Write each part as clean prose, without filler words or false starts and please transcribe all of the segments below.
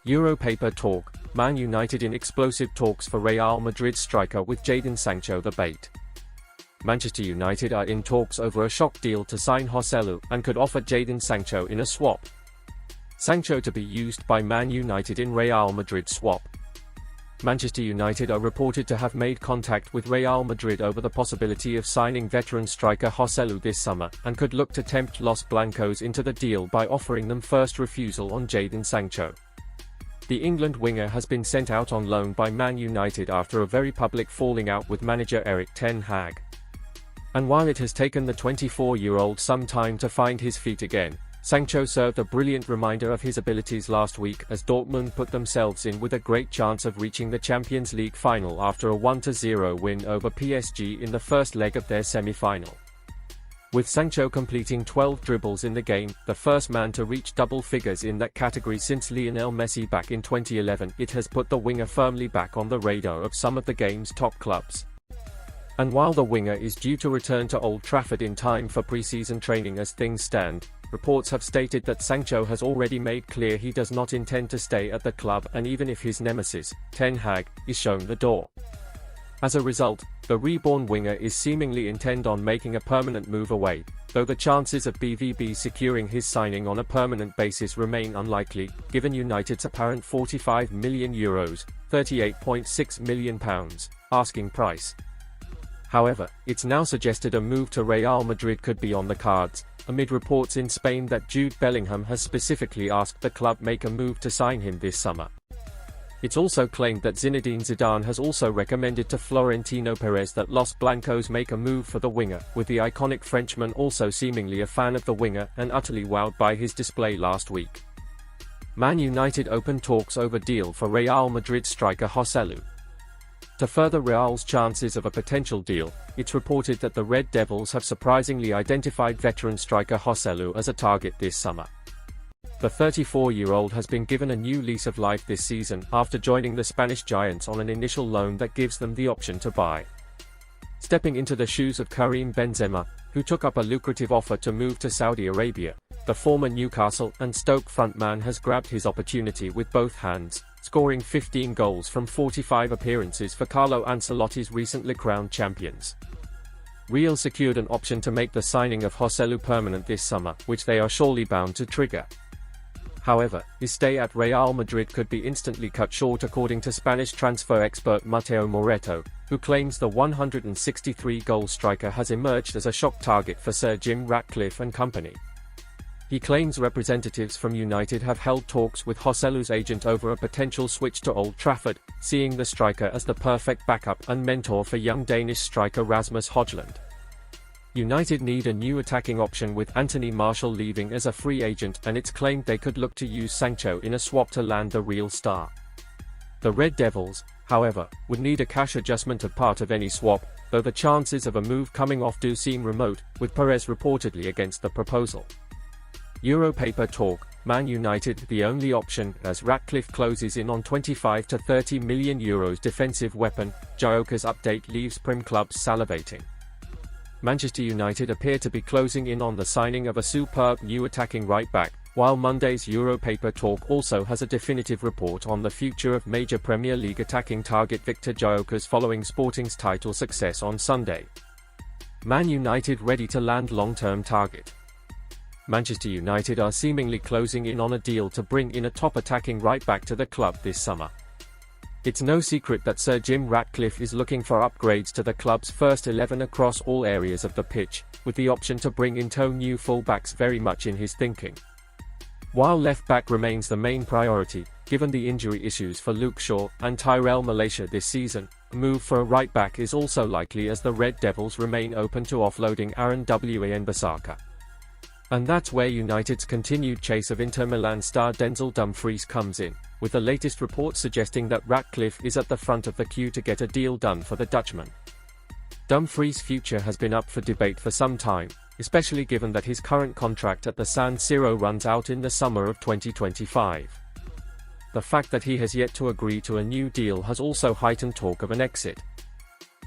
Europaper talk, Man United in explosive talks for Real Madrid striker with Jadon Sancho the bait. Manchester United are in talks over a shock deal to sign Joselu and could offer Jadon Sancho in a swap. Sancho to be used by Man United in Real Madrid swap. Manchester United are reported to have made contact with Real Madrid over the possibility of signing veteran striker Joselu this summer and could look to tempt Los Blancos into the deal by offering them first refusal on Jadon Sancho. The England winger has been sent out on loan by Man United after a very public falling out with manager Erik ten Hag. And while it has taken the 24-year-old some time to find his feet again, Sancho served a brilliant reminder of his abilities last week as Dortmund put themselves in with a great chance of reaching the Champions League final after a 1-0 win over PSG in the first leg of their semi-final. With Sancho completing 12 dribbles in the game, the first man to reach double figures in that category since Lionel Messi back in 2011, it has put the winger firmly back on the radar of some of the game's top clubs. And while the winger is due to return to Old Trafford in time for pre-season training as things stand, reports have stated that Sancho has already made clear he does not intend to stay at the club, and even if his nemesis, Ten Hag, is shown the door. As a result, the reborn winger is seemingly intent on making a permanent move away, though the chances of BVB securing his signing on a permanent basis remain unlikely, given United's apparent €45 million, £38.6 million, asking price. However, it's now suggested a move to Real Madrid could be on the cards, amid reports in Spain that Jude Bellingham has specifically asked the club make a move to sign him this summer. It's also claimed that Zinedine Zidane has also recommended to Florentino Perez that Los Blancos make a move for the winger, with the iconic Frenchman also seemingly a fan of the winger and utterly wowed by his display last week. Man United open talks over deal for Real Madrid striker Joselu. To further Real's chances of a potential deal, it's reported that the Red Devils have surprisingly identified veteran striker Joselu as a target this summer. The 34-year-old has been given a new lease of life this season after joining the Spanish Giants on an initial loan that gives them the option to buy. Stepping into the shoes of Karim Benzema, who took up a lucrative offer to move to Saudi Arabia, the former Newcastle and Stoke frontman has grabbed his opportunity with both hands, scoring 15 goals from 45 appearances for Carlo Ancelotti's recently crowned champions. Real secured an option to make the signing of Joselu permanent this summer, which they are surely bound to trigger. However, his stay at Real Madrid could be instantly cut short according to Spanish transfer expert Mateo Moreto, who claims the 163-goal striker has emerged as a shock target for Sir Jim Ratcliffe and company. He claims representatives from United have held talks with Joselu's agent over a potential switch to Old Trafford, seeing the striker as the perfect backup and mentor for young Danish striker Rasmus Højlund. United need a new attacking option with Anthony Martial leaving as a free agent, and it's claimed they could look to use Sancho in a swap to land the real star. The Red Devils, however, would need a cash adjustment as part of any swap, though the chances of a move coming off do seem remote, with Perez reportedly against the proposal. Europaper talk, Man United the only option as Ratcliffe closes in on €25 to €30 million defensive weapon. Joker's update leaves Prem clubs salivating. Manchester United appear to be closing in on the signing of a superb new attacking right-back, while Monday's Europaper talk also has a definitive report on the future of major Premier League attacking target Victor Gyökeres following Sporting's title success on Sunday. Man United ready to land long-term target. Manchester United are seemingly closing in on a deal to bring in a top attacking right-back to the club this summer. It's no secret that Sir Jim Ratcliffe is looking for upgrades to the club's first 11 across all areas of the pitch, with the option to bring in two new fullbacks very much in his thinking. While left-back remains the main priority, given the injury issues for Luke Shaw and Tyrell Malacia this season, a move for a right-back is also likely as the Red Devils remain open to offloading Aaron Wan-Bissaka. And that's where United's continued chase of Inter Milan star Denzel Dumfries comes in, with the latest reports suggesting that Ratcliffe is at the front of the queue to get a deal done for the Dutchman. Dumfries' future has been up for debate for some time, especially given that his current contract at the San Siro runs out in the summer of 2025. The fact that he has yet to agree to a new deal has also heightened talk of an exit.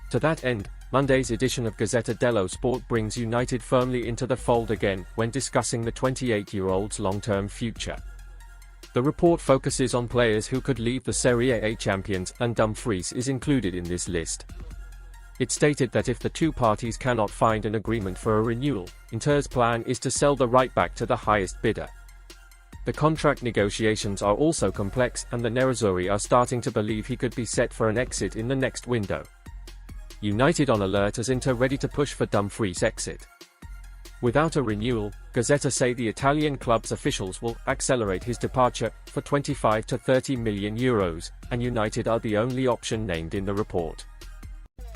To that end, Monday's edition of Gazzetta dello Sport brings United firmly into the fold again when discussing the 28-year-old's long-term future. The report focuses on players who could leave the Serie A champions, and Dumfries is included in this list. It stated that if the two parties cannot find an agreement for a renewal, Inter's plan is to sell the right-back to the highest bidder. The contract negotiations are also complex, and the Nerazzurri are starting to believe he could be set for an exit in the next window. United on alert as Inter ready to push for Dumfries' exit. Without a renewal, Gazzetta say the Italian club's officials will accelerate his departure for 25 to 30 million euros, and United are the only option named in the report.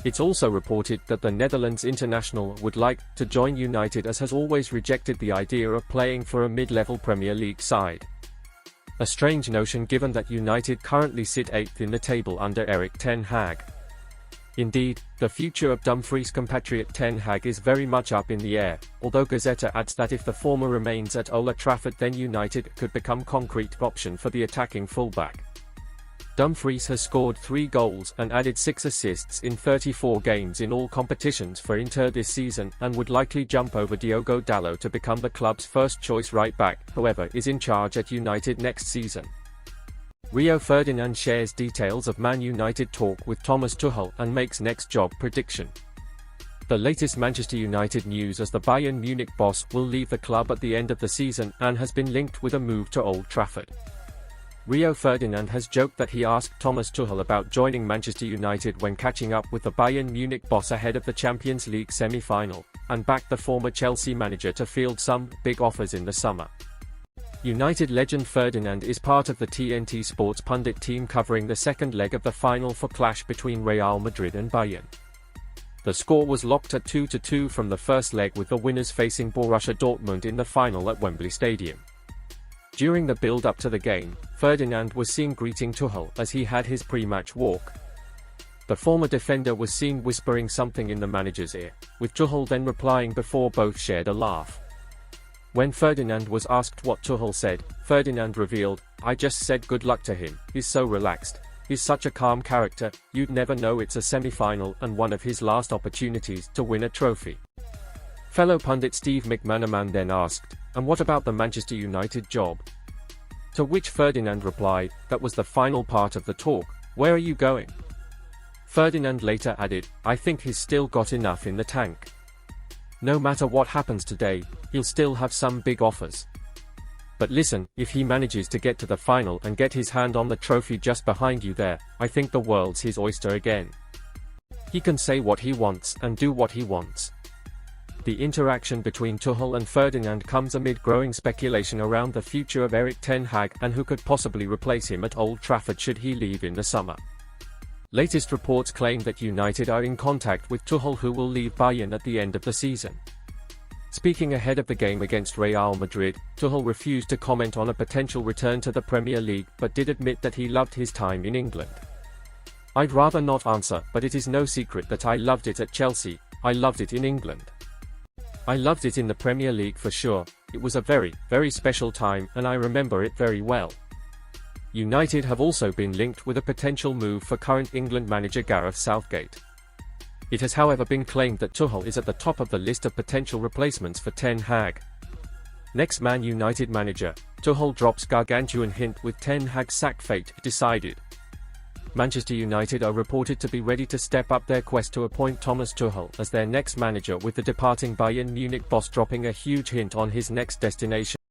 It's also reported that the Netherlands international would like to join United, as has always rejected the idea of playing for a mid-level Premier League side. A strange notion given that United currently sit 8th in the table under Erik ten Hag. Indeed, the future of Dumfries' compatriot Ten Hag is very much up in the air, although Gazzetta adds that if the former remains at Old Trafford, then United could become concrete option for the attacking fullback. Dumfries has scored 3 goals and added 6 assists in 34 games in all competitions for Inter this season, and would likely jump over Diogo Dalot to become the club's first-choice right-back, whoever is in charge at United next season. Rio Ferdinand shares details of Man United talk with Thomas Tuchel and makes next job prediction. The latest Manchester United news, as the Bayern Munich boss will leave the club at the end of the season and has been linked with a move to Old Trafford. Rio Ferdinand has joked that he asked Thomas Tuchel about joining Manchester United when catching up with the Bayern Munich boss ahead of the Champions League semi-final, and backed the former Chelsea manager to field some big offers in the summer. United legend Ferdinand is part of the TNT Sports pundit team covering the second leg of the final for clash between Real Madrid and Bayern. The score was locked at 2-2 from the first leg, with the winners facing Borussia Dortmund in the final at Wembley Stadium. During the build-up to the game, Ferdinand was seen greeting Tuchel as he had his pre-match walk. The former defender was seen whispering something in the manager's ear, with Tuchel then replying before both shared a laugh. When Ferdinand was asked what Tuchel said, Ferdinand revealed, "I just said good luck to him, he's so relaxed. He's such a calm character, you'd never know it's a semi-final and one of his last opportunities to win a trophy." Fellow pundit Steve McManaman then asked, "And what about the Manchester United job?" To which Ferdinand replied, "That was the final part of the talk, where are you going?" Ferdinand later added, "I think he's still got enough in the tank. No matter what happens today, he'll still have some big offers. But listen, if he manages to get to the final and get his hand on the trophy just behind you there, I think the world's his oyster again. He can say what he wants and do what he wants." The interaction between Tuchel and Ferdinand comes amid growing speculation around the future of Erik ten Hag and who could possibly replace him at Old Trafford should he leave in the summer. Latest reports claim that United are in contact with Tuchel, who will leave Bayern at the end of the season. Speaking ahead of the game against Real Madrid, Tuchel refused to comment on a potential return to the Premier League, but did admit that he loved his time in England. "I'd rather not answer, but it is no secret that I loved it at Chelsea. I loved it in England. I loved it in the Premier League for sure. It was a very, very special time, and I remember it very well." United have also been linked with a potential move for current England manager Gareth Southgate. It has however been claimed that Tuchel is at the top of the list of potential replacements for Ten Hag. Next Man United manager, Tuchel drops gargantuan hint with Ten Hag's sack fate decided. Manchester United are reported to be ready to step up their quest to appoint Thomas Tuchel as their next manager, with the departing Bayern Munich boss dropping a huge hint on his next destination.